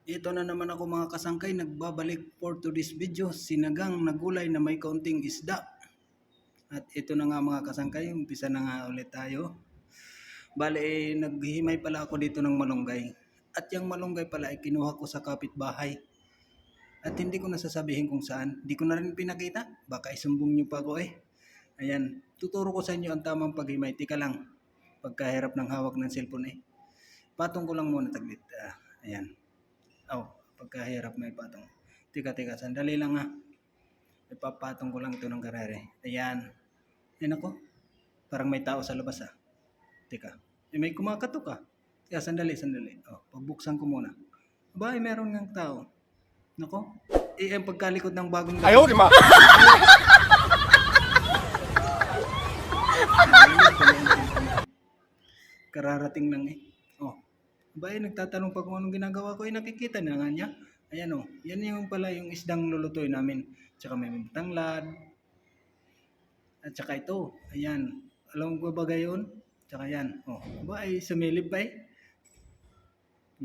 Ito na naman ako mga kasangkay, nagbabalik for today's video, sinagang na gulay na may kaunting isda. At ito na nga mga kasangkay, umpisa na nga ulit tayo. Bale, naghihimay pala ako dito ng malunggay. At yung malunggay pala ay kinuha ko sa kapitbahay. At hindi ko nasasabihin kung saan. Hindi ko na rin pinakita. Baka isumbong nyo pa ako eh. Ayan, tuturo ko sa inyo ang tamang paghimay. Tika lang, pagkahirap ng hawak ng cellphone eh. Patong ko lang muna taglit. Ayan. Pagkahirap may patong. Tika, sandali lang ha. Ipapatong ko lang ito ng karere. Ayan. Ayan ako. Parang may tao sa labas ha. Tika. May kumakatok ka. Kaya sandali. Pagbuksan ko muna. Aba, meron ng tao. Nako. Ang pagkalikod ng bagong gabi. Ayaw, di ma. Kararating lang eh. Aba, nagtatanong pa kung anong ginagawa ko. Nakikita na nga niya. Ayan yan yung pala yung isdang lulutuin namin. Tsaka may tanglad. At tsaka ito. Ayan. Alam mo ba gayon? Tsaka yan. Aba, sumilip pa eh.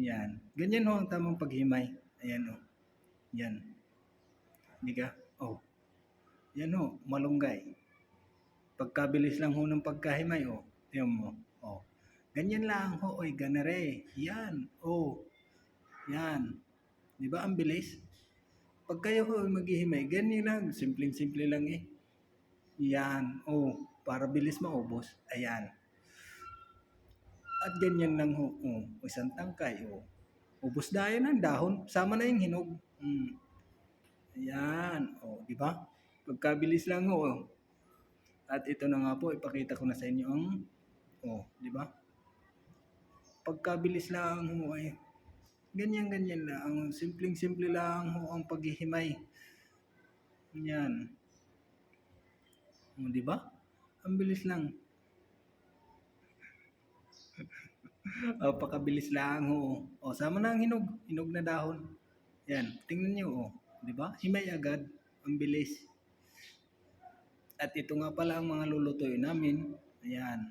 Yan. Ganyan ang tamang paghimay. Ayan Yan. Hindi ka? Yan malunggay. Pagkabilis lang ng pagkahimay tingnan mo. Ganyan lang ganare. Yan. Yan. Di ba ang bilis? Pag kayo maghihimay, ganyan lang. Simpleng-simple lang eh. Yan. Para bilis maubos. Ayan. At ganyan lang isang tangkay ubos dahil ng dahon. Sama na yung hinog. Ayan. Di ba? Pagkabilis lang At ito na nga po, ipakita ko na sa inyo ang di ba? Pagkabilis lang ay ganyan lang. Ang simpleng-simple lang ang paghihimay. Yan. Di ba? Ang bilis lang. Pakabilis lang sama na ang hinog na dahon. Yan, tingnan niyo di ba? Himay agad, ang bilis. At ito nga pala ang mga lulutuin namin. Ayan.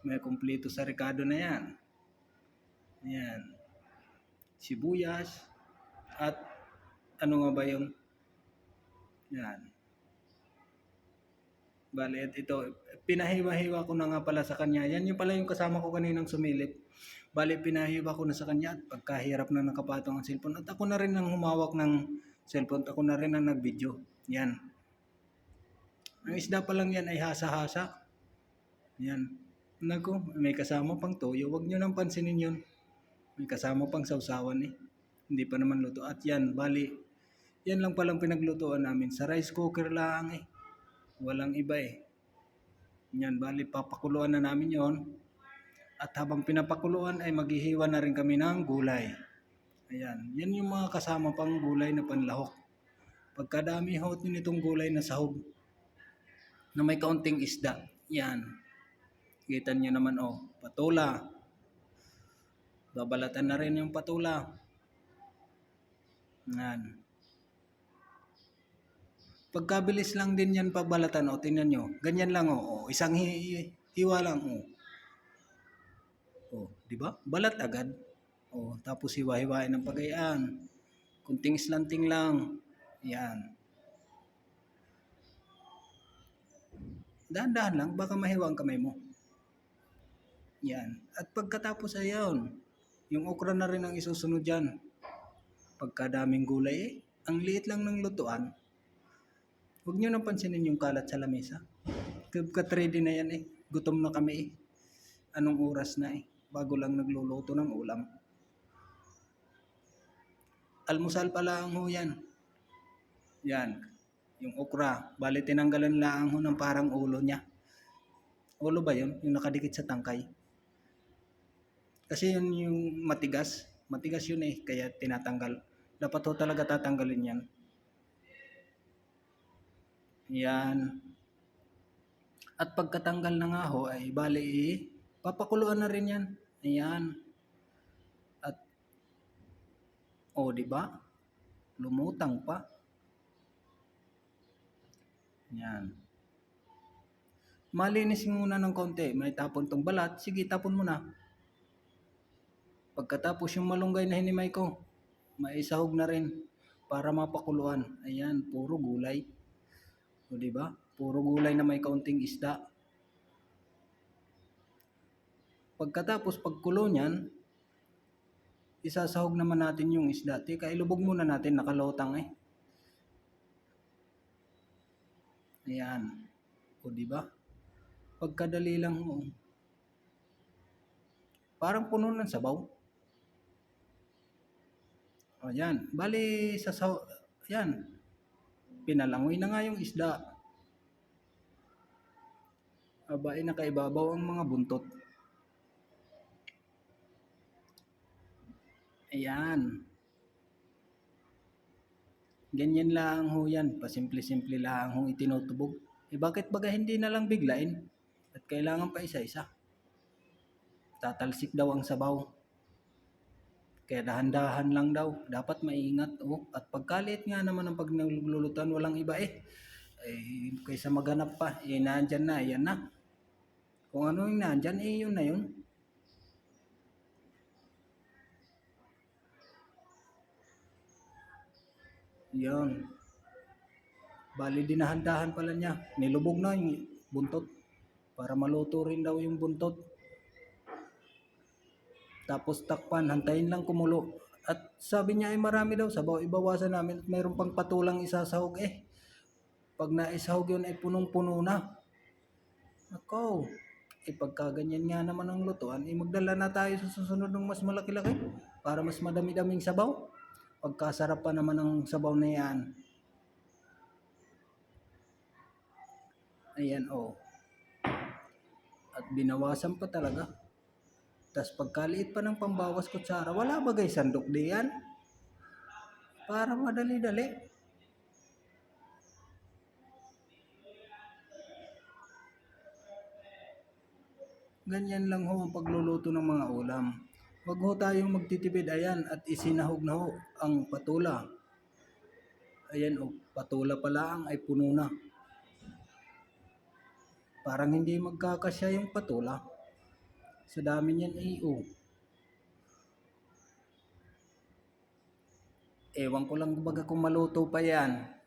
May kumpleto sa rekado na yan. Ayan. Sibuyas. At ano nga ba yung yan. Bale, at ito, pinahiwa-hiwa ko na nga pala sa kanya. Yan yung pala yung kasama ko kaninang sumilip. Bale, pinahiwa ko na sa kanya at pagkahirap na nakapatong ang cellphone. At ako na rin ang humawak ng cellphone. Ako na rin ang nag-video. Yan. Ang isda pa lang yan ay hasa-hasa. Yan. Naku, may kasama pang toyo. Huwag nyo nang pansinin yun. May kasama pang sausawan eh. Hindi pa naman luto. At yan, bali, yan lang palang pinaglutuan namin. Sa rice cooker lang eh. Walang iba eh. Yan, bali, papakuluan na namin yon. At habang pinapakuluan ay maghihiwa na rin kami ng gulay. Ayan, yan yung mga kasama pang gulay na panlahok. Pagkadami nitong gulay na sahog na may kaunting isda. Yan. Kita nyo naman patula. Babalatan na rin yung patula. Yan. Pagkabilis lang din yan pagbalatan tingnan nyo. Ganyan lang isang hiwa lang di ba? Balat agad. Tapos hiwa-hiwain ng pagayaan. Kunting slanting lang. Yan. Dahan-dahan lang, baka mahiwa ang kamay mo. Yan. At pagkatapos ayon, yung okra na rin ang isusunod dyan. Pagkadaming gulay ang liit lang ng lutuan. Huwag nyo nang pansinin yung kalat sa lamesa. Kat-ready na yan eh. Gutom na kami eh. Anong oras na eh. Bago lang nagluluto ng ulam. Almusal pa lang yan. Yan. Yung okra. Bali tinanggalan lang ng parang ulo niya. Ulo ba yun? Yung nakadikit sa tangkay. Kasi yun yung matigas. Matigas yun eh. Kaya tinatanggal. Dapat talaga tatanggalin yan. Yan. At pagkatanggal na nga ay bali papakuluan na rin yan. Ayan. At di ba? Lumutang pa. Yan. Malinis muna ng konti. May tapon tong balat. Sige, tapon mo na. Pagkatapos yung malunggay na hinimay ko. maisahog na rin para mapakuluan. Ayan, puro gulay. O, di ba? Puro gulay na may kaunting isda. Pagkatapos pagkulo niyan, isasahog naman natin yung isda. Teka, ilubog muna natin, nakalotang eh. Ayan. O, di ba? Pagkadali lang mo. Parang puno ng sabaw. O, yan. Bali, yan. Pinalangoy na nga yung isda. Aba, nakaibabaw ang mga buntot. Ayan. Ganyan lang ho yan. Pasimple-simple lang ho itinutubog. Bakit baga hindi na lang biglain? At kailangan pa isa-isa. Tatalsik daw ang sabaw. Kaya dahan-dahan lang daw. Dapat maingat. At pagkalit nga naman ang pag naglulutuan, walang iba eh. Kaysa maghanap pa, nandyan na, yan na. Kung ano yung nandyan, yun na yun. Yun. Bali, dinahan-dahan pala niya. Nilubog na yung buntot. Para maluto rin daw yung buntot. Tapos takpan, hantayin lang kumulo. At sabi niya ay marami daw sabaw, ibawasan namin at mayroon pang patulang isasahog eh. Pag naisahog yun ay punong-puno na. Ako, pagkaganyan nga naman ang lutuan, magdala na tayo sa susunod ng mas malaki-laki para mas madami-daming sabaw. Pagkasarap pa naman ang sabaw na yan. Ayan At binawasan pa talaga. Tas pagkaliit pa ng pambawas kutsara, wala ba guys sandok diyan? Para madali-dali. Ganyan lang ho ang pagluluto ng mga ulam. Huwag ho tayong magtitipid ayan at isinahog na ho ang patula. Ayan patula pala ang ay puno na. Parang hindi magkakasya yung patula. Sa dami niyan Ewan ko lang baga kung maluto pa yan.